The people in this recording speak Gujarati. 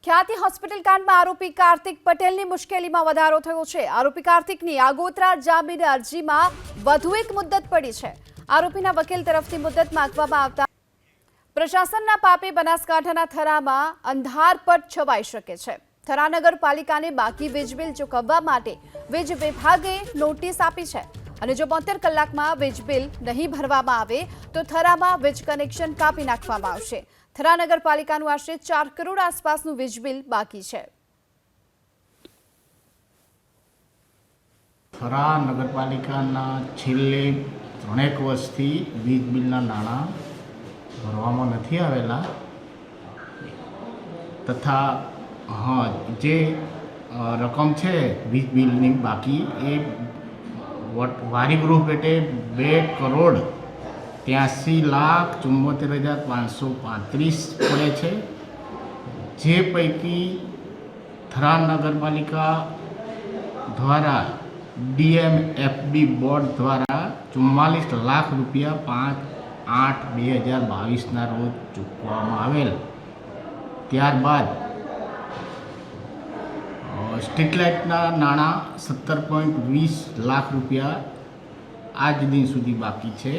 ખ્યાતિ હોસ્પિટલ કાંડમાં આરોપી કાર્તિક પટેલની મુશ્કેલીમાં વધારો થયો છે। આરોપી કાર્તિકની આગોતરા જામીન અરજીમાં વધુ એક મુદ્દત પડી છે। આરોપીના વકીલ તરફથી મુદ્દત માંગવામાં આવતા પ્રશાસનના પાપે બનાસકાંઠાના થરામાં અંધારપટ છવાઈ શકે છે। થરા નગરપાલિકાને બાકી વીજ બિલ ચૂકવવા માટે વીજ વિભાગે નોટિસ આપી છે અને જો 72 કલાકમાં વીજ બિલ નહીં ભરવામાં આવે તો થરામાં વીજ કનેક્શન કાપી નાખવામાં આવશે। થરા નગરપાલિકાનું આશરે 4 કરોડ આસપાસનું વીજ બિલ બાકી છે। થરા નગરપાલિકાના છેલ્લે 3 વર્ષથી વીજ બિલના નાણાં ભરવામાં નથી આવેલા તથા જે રકમ છે વીજ બિલની બાકી એ વારીગૃહ પેટે 2,83,74,535 પડે છે। જે પૈકી થરા નગરપાલિકા દ્વારા DMFB બોર્ડ દ્વારા 44 લાખ રૂપિયા 5/8/2022ના રોજ ચૂકવવામાં આવેલ। ત્યારબાદ સ્ટ્રીટ લાઇટના નાણાં 17.20 લાખ રૂપિયા આજ દિન સુધી બાકી છે।